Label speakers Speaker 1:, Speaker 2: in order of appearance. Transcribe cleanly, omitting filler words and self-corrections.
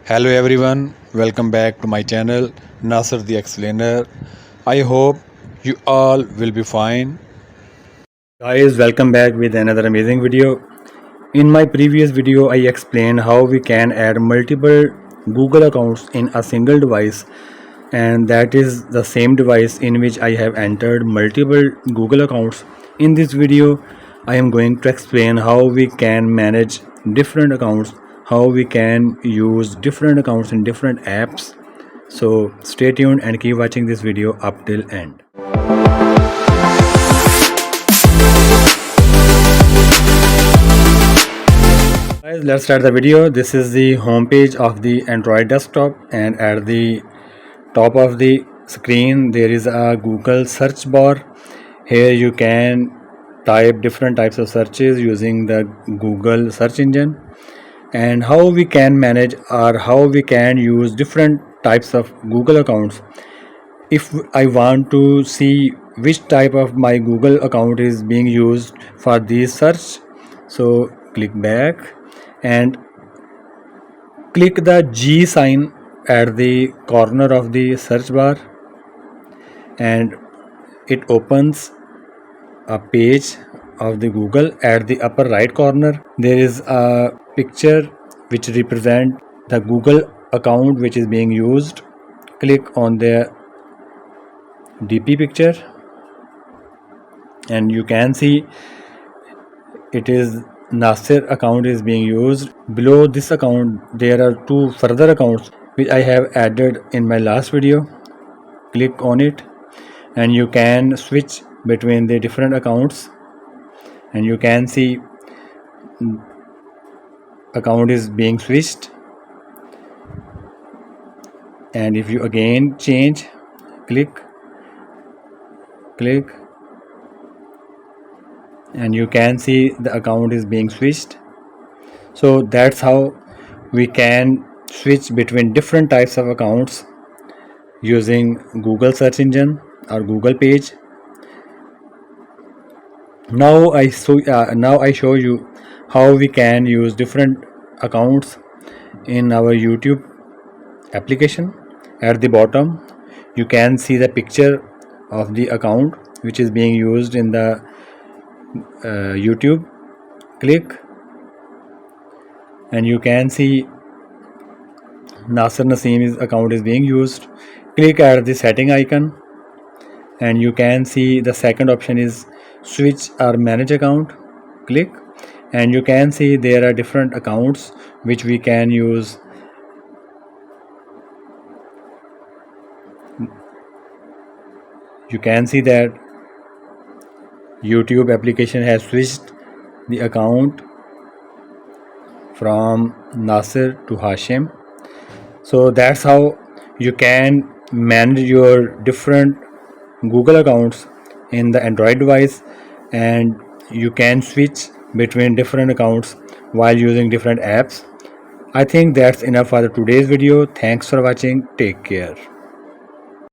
Speaker 1: Hello everyone, welcome back to my channel Nasir the Explainer. I hope you all will be fine. Guys, welcome back with another amazing video. In my previous video, I explained how we can add multiple Google accounts in a single device, and that is the same device in which I have entered multiple Google accounts. In this video, I am going to explain how we can manage different accounts, how we can use different accounts in different apps. So stay tuned and keep watching this video up till end. Guys, let's start the video. This is the home page of the Android desktop, and at the top of the screen there is a Google search bar. Here you can type different types of searches using the Google search engine. And how we can manage or how we can use different types of Google accounts. If I want to see which type of my Google account is being used for this search, so click back and click the G sign at the corner of the search bar, and it opens a page of the Google. At the upper right corner there is a picture which represent the Google account which is being used. Click on the DP picture and you can see it is Nasir account is being used. Below this account there are two further accounts which I have added in my last video. Click on it and you can switch between the different accounts, and you can see account is being switched. And if you again change, click, and you can see the account is being switched. So that's how we can switch between different types of accounts using Google search engine or Google page. Now I show you how we can use different accounts in our YouTube application. At the bottom you can see the picture of the account which is being used in the YouTube. Click and you can see Nasir Nasim's account is being used. Click at the setting icon and you can see the second option is switch or manage account. Click and you can see there are different accounts which we can use. You can see that YouTube application has switched the account from Nasir to Hashim. So that's how you can manage your different Google accounts in the Android device, and you can switch between different accounts while using different apps. I think that's enough for today's video. Thanks for watching. Take care.